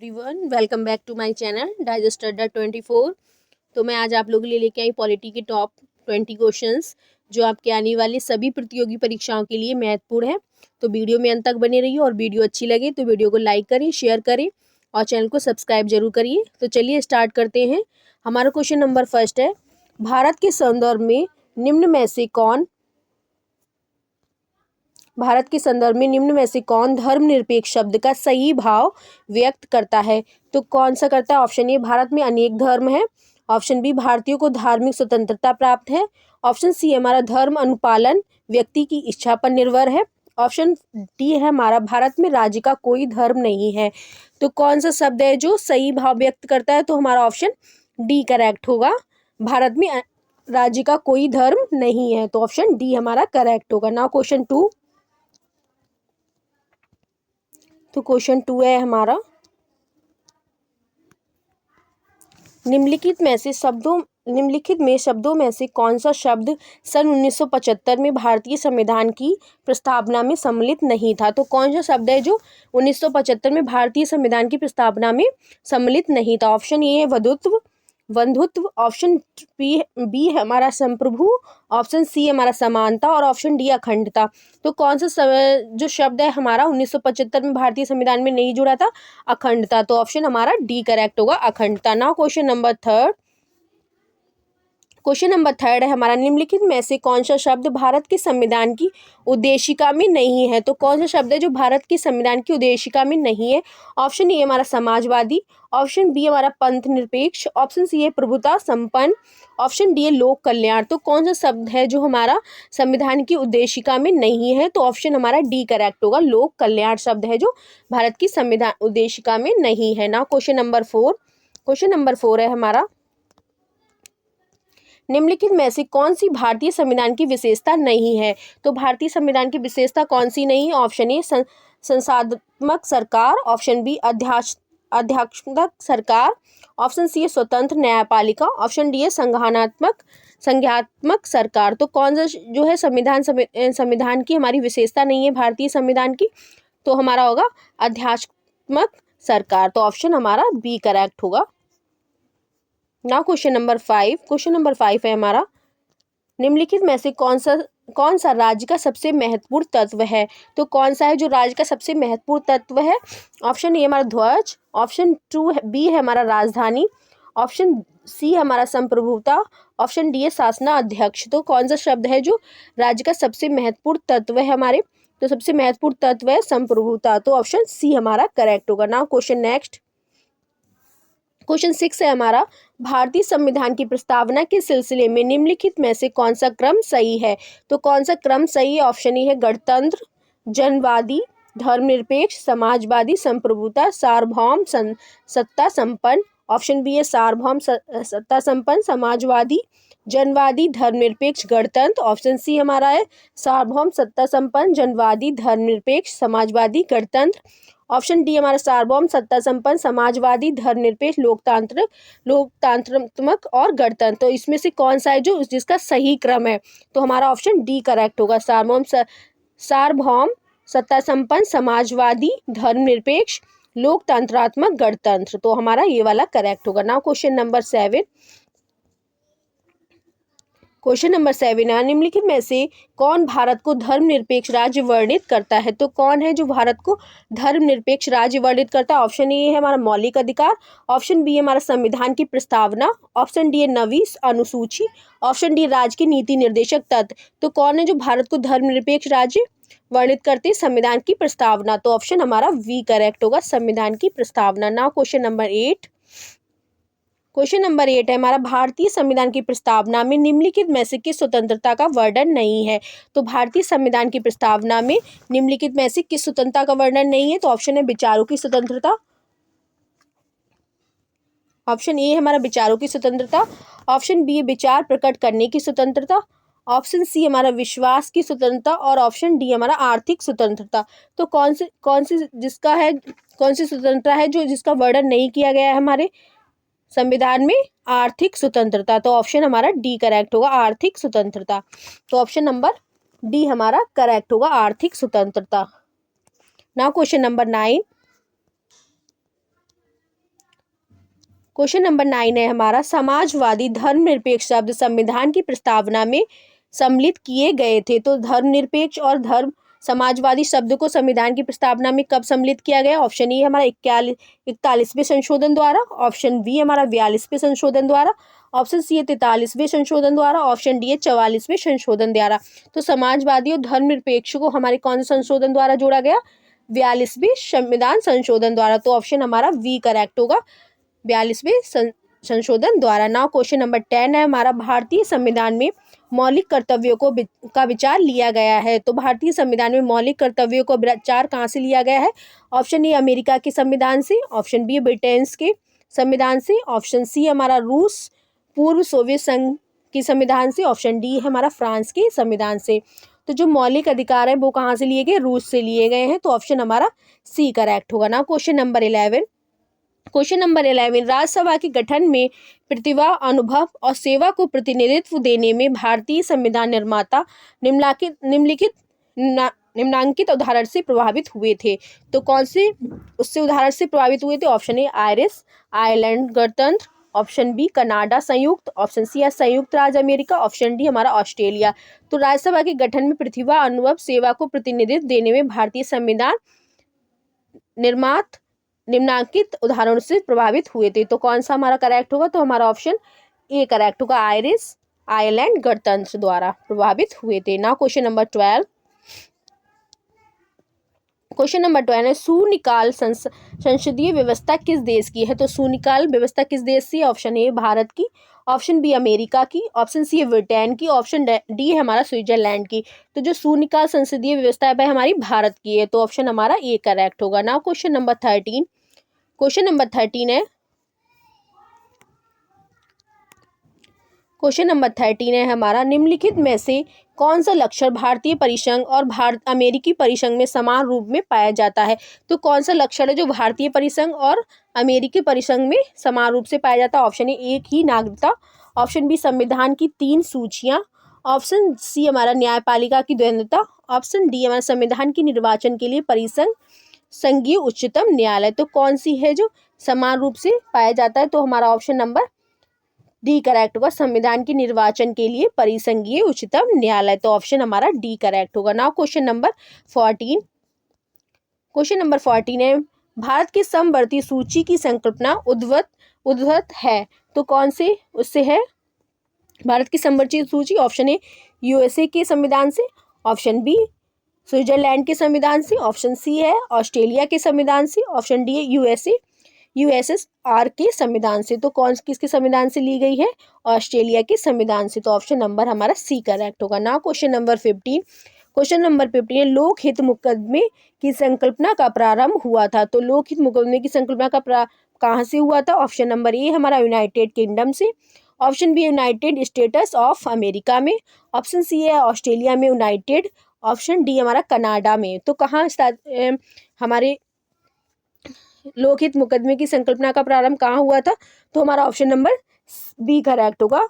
Everyone, welcome back to my channel digester the 24। तो मैं आज आप लोगों के लिए लेके आई पॉलिटी के टॉप 20 क्वेश्चंस जो आपके आने वाली सभी प्रतियोगी परीक्षाओं के लिए महत्वपूर्ण है। तो वीडियो में अंत तक बने रहिए और वीडियो अच्छी लगे तो वीडियो को लाइक करें, शेयर करें और चैनल को सब्सक्राइब जरूर करिए। तो चलिए स्टार्ट करते हैं। हमारा क्वेश्चन नंबर फर्स्ट है, भारत के संदर्भ में निम्न में से कौन धर्मनिरपेक्ष शब्द का सही भाव व्यक्त करता है? तो कौन सा करता है? ऑप्शन ए, भारत में अनेक धर्म है। ऑप्शन बी, भारतीयों को धार्मिक स्वतंत्रता प्राप्त है। ऑप्शन सी हमारा धर्म अनुपालन व्यक्ति की इच्छा पर निर्भर है। ऑप्शन डी है हमारा भारत में राज्य का कोई धर्म नहीं है। तो कौन सा शब्द है जो सही भाव व्यक्त करता है? तो हमारा ऑप्शन डी करेक्ट होगा। भारत में राज्य का कोई धर्म नहीं है, तो ऑप्शन डी हमारा करेक्ट होगा। Now question 2। तो क्वेश्चन 2 है हमारा, निम्नलिखित में शब्दों में से कौन सा शब्द सन 1975 में भारतीय संविधान की प्रस्तावना में सम्मिलित नहीं था? तो कौन सा शब्द है जो 1975 में भारतीय संविधान की प्रस्तावना में सम्मिलित नहीं था? ऑप्शन ए है बंधुत्व। ऑप्शन बी है हमारा संप्रभु। ऑप्शन सी हमारा समानता और ऑप्शन डी अखंडता। तो कौन सा जो शब्द है हमारा 1975 में भारतीय संविधान में नहीं जुड़ा था? अखंडता। तो ऑप्शन हमारा डी करेक्ट होगा, अखंडता। नाउ क्वेश्चन नंबर थर्ड है हमारा, निम्नलिखित में से कौन सा शब्द भारत के संविधान की उद्देशिका में नहीं है? तो कौन सा शब्द है जो भारत की संविधान की उद्देशिका में नहीं है? ऑप्शन ए हमारा समाजवादी। ऑप्शन बी हमारा पंथ निरपेक्ष। ऑप्शन सी है प्रभुता संपन्न। ऑप्शन डी है लोक कल्याण। तो कौन सा शब्द है जो हमारा संविधान की उद्देशिका में नहीं है? तो ऑप्शन हमारा डी करेक्ट होगा, लोक कल्याण शब्द है जो भारत की संविधान उद्देशिका में नहीं है। ना क्वेश्चन नंबर 4 है हमारा, निम्नलिखित में से कौन सी भारतीय संविधान की विशेषता नहीं है? तो भारतीय संविधान की विशेषता कौन सी नहीं है? ऑप्शन ए संसदात्मक सरकार। ऑप्शन बी अध्यात्मक सरकार। ऑप्शन सी है स्वतंत्र न्यायपालिका। ऑप्शन डी है संज्ञात्मक सरकार। तो कौन सा जो है संविधान की हमारी विशेषता नहीं है भारतीय संविधान की? तो हमारा होगा अध्यात्मक सरकार। तो ऑप्शन हमारा बी करेक्ट होगा। नाउ क्वेश्चन नंबर 5 है हमारा, निम्नलिखित में से कौन सा राज्य का सबसे महत्वपूर्ण तत्व है? तो कौन सा है जो राज्य का सबसे महत्वपूर्ण तत्व है? ऑप्शन ए हमारा ध्वज। ऑप्शन बी है हमारा राजधानी। ऑप्शन सी हमारा संप्रभुता। ऑप्शन डी है शासना अध्यक्ष। तो कौन सा शब्द है जो राज्य का सबसे महत्वपूर्ण तत्व है हमारे? तो सबसे महत्वपूर्ण तत्व है संप्रभुता। तो ऑप्शन सी हमारा करेक्ट होगा। नाउ क्वेश्चन 6 है हमारा, भारतीय संविधान की प्रस्तावना के सिलसिले में निम्नलिखित में से कौन सा क्रम सही है? तो कौन सा क्रम सही है? ऑप्शन ए है गणतंत्र, जनवादी, धर्मनिरपेक्ष, समाजवादी, संप्रभुता, सार्वभौम सत्ता संपन्न। ऑप्शन बी है सार्वभौम सत्ता संपन्न, समाजवादी, जनवादी, धर्मनिरपेक्ष, गणतंत्र। ऑप्शन सी हमारा है सार्वभौम सत्ता संपन्न, जनवादी, धर्मनिरपेक्ष, समाजवादी, गणतंत्र। ऑप्शन डी हमारा सार्वभौम सत्ता संपन्न, समाजवादी, धर्मनिरपेक्ष, लोकतांत्रात्मक और गणतंत्र। तो इसमें से कौन सा है जो जिसका सही क्रम है? तो हमारा ऑप्शन डी करेक्ट होगा, सार्वभौम सत्ता संपन्न, समाजवादी, धर्मनिरपेक्ष, लोकतंत्रात्मक, गणतंत्र। तो हमारा ये वाला करेक्ट होगा। नाउ क्वेश्चन नंबर 7 है, निम्नलिखित में से कौन भारत को धर्मनिरपेक्ष राज्य वर्णित करता है? तो कौन है जो भारत को धर्मनिरपेक्ष राज्य वर्णित करता है? ऑप्शन ए है हमारा मौलिक अधिकार। ऑप्शन बी है हमारा संविधान की प्रस्तावना। ऑप्शन डी है 9वीं अनुसूची। ऑप्शन डी राज्य की नीति निर्देशक तत्व। तो कौन है जो भारत को धर्मनिरपेक्ष राज्य वर्णित करते हैं? संविधान की प्रस्तावना। तो ऑप्शन हमारा वी करेक्ट होगा, संविधान की प्रस्तावना। नाउ क्वेश्चन नंबर 8 है हमारा, भारतीय संविधान की प्रस्तावना में निम्नलिखित में से किस स्वतंत्रता का वर्णन नहीं है? तो भारतीय संविधान की प्रस्तावना में निम्नलिखित में से किस स्वतंत्रता का वर्णन नहीं है? तो ऑप्शन है विचारों की स्वतंत्रता। ऑप्शन ए हमारा विचारों की स्वतंत्रता। ऑप्शन बी विचार प्रकट करने की स्वतंत्रता। ऑप्शन सी हमारा विश्वास की स्वतंत्रता और ऑप्शन डी हमारा आर्थिक स्वतंत्रता। तो कौन सी स्वतंत्रता है जो जिसका वर्णन नहीं किया गया है हमारे संविधान में? आर्थिक स्वतंत्रता। तो ऑप्शन हमारा डी करेक्ट होगा, आर्थिक स्वतंत्रता। तो ऑप्शन नंबर डी हमारा करेक्ट होगा, आर्थिक स्वतंत्रता। Now question number 9 question number 9 है हमारा, समाजवादी धर्मनिरपेक्ष शब्द संविधान की प्रस्तावना में सम्मिलित किए गए थे। तो धर्मनिरपेक्ष और धर्म समाजवादी शब्द को संविधान की प्रस्तावना में कब सम्मिलित किया गया? ऑप्शन ए हमारा 41वें संशोधन द्वारा, ऑप्शन बी हमारा 42वें संशोधन द्वारा, ऑप्शन सी है 43वें संशोधन द्वारा, ऑप्शन डी है 44वें संशोधन द्वारा। तो समाजवादी और धर्मनिरपेक्ष को हमारे कौन से संशोधन द्वारा जोड़ा गया? 42वें संविधान संशोधन द्वारा। तो ऑप्शन हमारा वी करेक्ट होगा, 42वें संशोधन द्वारा। नाउ क्वेश्चन नंबर 10 है हमारा, भारतीय संविधान में मौलिक कर्तव्यों का विचार लिया गया है। तो भारतीय संविधान में मौलिक कर्तव्यों का विचार कहाँ से लिया गया है? ऑप्शन ए अमेरिका के संविधान से, ऑप्शन बी ब्रिटेन के संविधान से, ऑप्शन सी हमारा रूस पूर्व सोवियत संघ के संविधान से, ऑप्शन डी है हमारा फ्रांस के संविधान से। तो जो मौलिक अधिकार है वो कहाँ से लिए गए? रूस से लिए गए हैं। तो ऑप्शन हमारा सी करेक्ट होगा। ना question number 11, question number 11, Rajya Sabha के गठन में प्रतिभा, अनुभव और सेवा को प्रतिनिधित्व देने में भारतीय संविधान निर्माता निम्नलिखित उदाहरण से प्रभावित हुए थे। तो कौन से उससे उदाहरण से प्रभावित हुए थे? ऑप्शन ए आयरिश, आयरलैंड गणतंत्र, ऑप्शन बी कनाडा संयुक्त, ऑप्शन सी है संयुक्त राज्य अमेरिका, ऑप्शन डी हमारा ऑस्ट्रेलिया। तो राज्यसभा के गठन में प्रतिभा, अनुभव, सेवा को प्रतिनिधित्व देने में भारतीय संविधान निर्माता निम्नांकित उदाहरणों से प्रभावित हुए थे। तो कौन सा हमारा करेक्ट होगा? तो हमारा ऑप्शन ए करेक्ट होगा, आयरिश, आयरलैंड गणतंत्र द्वारा प्रभावित हुए थे। ना क्वेश्चन नंबर 12, क्वेश्चन नंबर 12 है, सुनिकाल संसदीय व्यवस्था किस देश की है? तो सुनिकाल व्यवस्था किस देश की? ऑप्शन ए भारत की, ऑप्शन बी अमेरिका की, ऑप्शन सी है ब्रिटेन की, ऑप्शन डी है हमारा स्विट्जरलैंड की। तो जो सुनिकाल संसदीय व्यवस्था है वह हमारी भारत की है। तो ऑप्शन हमारा ए करेक्ट होगा। ना क्वेश्चन नंबर 13, क्वेश्चन नंबर 13 है, क्वेश्चन नंबर 13 है हमारा, निम्नलिखित में से कौन सा लक्षण भारतीय परिसंघ और अमेरिकी परिसंघ में समान रूप में पाया जाता है? तो कौन सा लक्षण है जो भारतीय परिसंघ और अमेरिकी परिसंघ में समान रूप से पाया जाता है? ऑप्शन ए एक ही नागरिकता, ऑप्शन बी संविधान की 3 सूचियां, ऑप्शन सी हमारा न्यायपालिका की द्वैधता, ऑप्शन डी हमारा संविधान के निर्वाचन के लिए परिसंघ संघीय उच्चतम न्यायालय। तो कौन सी है जो समान रूप से पाया जाता है? तो हमारा ऑप्शन नंबर डी करेक्ट होगा, संविधान के निर्वाचन के लिए परिसंघीय उच्चतम न्यायालय। तो ऑप्शन हमारा डी करेक्ट होगा। Now question number 14, question number 14 है, भारत की समवर्ती सूची की संकल्पना उद्भूत है। तो कौन से उससे है भारत की समवर्ती सूची? ऑप्शन ए यूएसए के संविधान से, ऑप्शन बी स्विट्जरलैंड के संविधान से, ऑप्शन सी है ऑस्ट्रेलिया के संविधान से, ऑप्शन डी है यूएसएसआर के संविधान से। तो कौन किसके संविधान से ली गई है? ऑस्ट्रेलिया के संविधान से। तो ऑप्शन नंबर हमारा सी करेक्ट होगा। ना क्वेश्चन नंबर 15, क्वेश्चन नंबर 15 लोकहित मुकदमे की संकल्पना का प्रारंभ हुआ था। तो लोकहित मुकदमे की संकल्पना का कहाँ से हुआ था? ऑप्शन नंबर ए हमारा यूनाइटेड किंगडम से, option B United States of America में, ऑप्शन सी है ऑस्ट्रेलिया में यूनाइटेड, ऑप्शन डी हमारा कनाडा में। तो कहाँ हमारे लोकहित मुकदमे की संकल्पना का प्रारंभ कहाँ हुआ था? तो हमारा ऑप्शन नंबर बी करेक्ट होगा,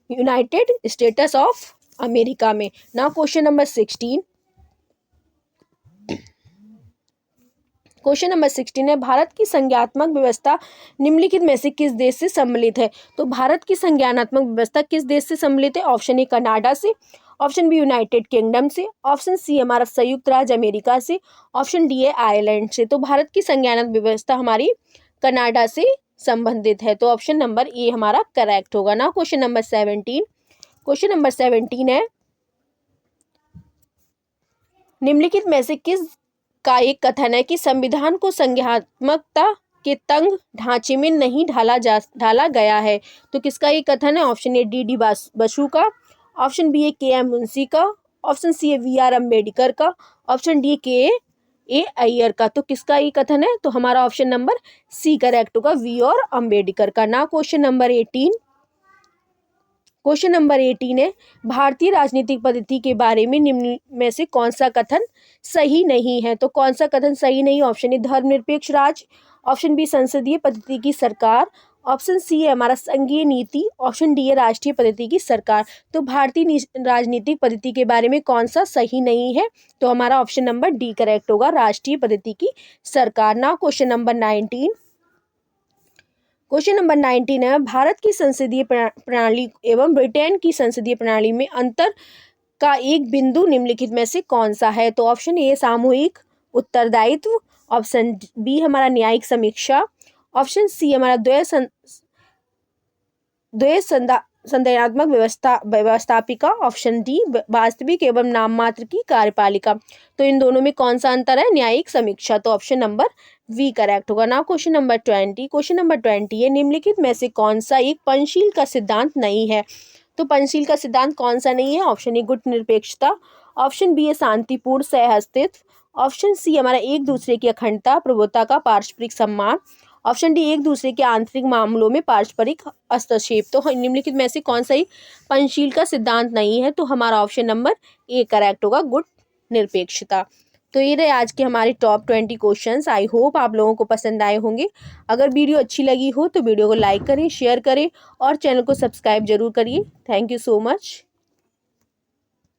यूनाइटेड स्टेट्स ऑफ अमेरिका में। Now question number 16, question number 16 है, भारत की संज्ञानात्मक व्यवस्था निम्नलिखित में से किस देश से सम्मिलित है? तो भारत की संज्ञानात्मक व्यवस्था किस देश से सम्मिलित है? ऑप्शन ए कनाडा से, ऑप्शन बी यूनाइटेड किंगडम से, ऑप्शन सी हमारा संयुक्त राज्य अमेरिका से, ऑप्शन डी है आयरलैंड से। तो भारत की संज्ञानात्मक व्यवस्था हमारी कनाडा से संबंधित है। तो ऑप्शन नंबर ए हमारा करेक्ट होगा। ना क्वेश्चन नंबर 17, क्वेश्चन नंबर 17 है, निम्नलिखित में से किस का एक कथन है कि संविधान को संज्ञानात्मकता के तंग ढांचे में नहीं ढाला गया है? तो किसका ये कथन है? ऑप्शन ए डी बसु का, ऑप्शन बी है के एम मुंशी का, ऑप्शन सी है वी आर अम्बेडकर का, ऑप्शन डी के ए अय्यर का। तो किसका ये कथन है? तो हमारा ऑप्शन नंबर सी करेक्ट होगा, वी और अम्बेडकर का। ना क्वेश्चन नंबर 18, क्वेश्चन नंबर 18 है, भारतीय राजनीतिक पद्धति के बारे में निम्न में से कौन सा कथन सही नहीं है? तो कौन सा कथन सही नहीं? ऑप्शन ए धर्मनिरपेक्ष राज्य, ऑप्शन बी संसदीय पद्धति की सरकार, ऑप्शन सी है हमारा संघीय नीति, ऑप्शन डी है राष्ट्रीय पद्धति की सरकार। तो भारतीय राजनीतिक पद्धति के बारे में कौन सा सही नहीं है? तो हमारा ऑप्शन नंबर डी करेक्ट होगा, राष्ट्रीय पद्धति की सरकार। ना क्वेश्चन नंबर 19, क्वेश्चन नंबर 19 है, भारत की संसदीय प्रणाली एवं ब्रिटेन की संसदीय प्रणाली में अंतर का एक बिंदु निम्नलिखित में से कौन सा है? तो ऑप्शन ए सामूहिक उत्तरदायित्व, ऑप्शन बी हमारा न्यायिक समीक्षा, ऑप्शन सी हमारा द्वय संदेहात्मक व्यवस्थापिका, ऑप्शन डी वास्तविक एवं नाम मात्र की कार्यपालिका। तो इन दोनों में कौन सा अंतर है? न्यायिक समीक्षा। तो ऑप्शन नंबर वी करेक्ट होगा। Now question number 20, question number 20 है, निम्नलिखित में से कौन सा एक पंचशील का सिद्धांत नहीं है? तो पंचशील का सिद्धांत कौन सा नहीं है? ऑप्शन ए गुट निरपेक्षता, ऑप्शन बी है शांतिपूर्ण सहअस्तित्व, ऑप्शन सी हमारा एक दूसरे की अखंडता प्रभुता का पारस्परिक सम्मान, ऑप्शन डी एक दूसरे के आंतरिक मामलों में पारस्परिक हस्तक्षेप। तो निम्नलिखित में से कौन सा ही पंचशील का सिद्धांत नहीं है? तो हमारा ऑप्शन नंबर ए करेक्ट होगा, गुट निरपेक्षता। तो ये रहे आज के हमारे टॉप 20 क्वेश्चंस। आई होप आप लोगों को पसंद आए होंगे। अगर वीडियो अच्छी लगी हो तो वीडियो को लाइक करें, शेयर करें और चैनल को सब्सक्राइब जरूर करिए। Thank you so much.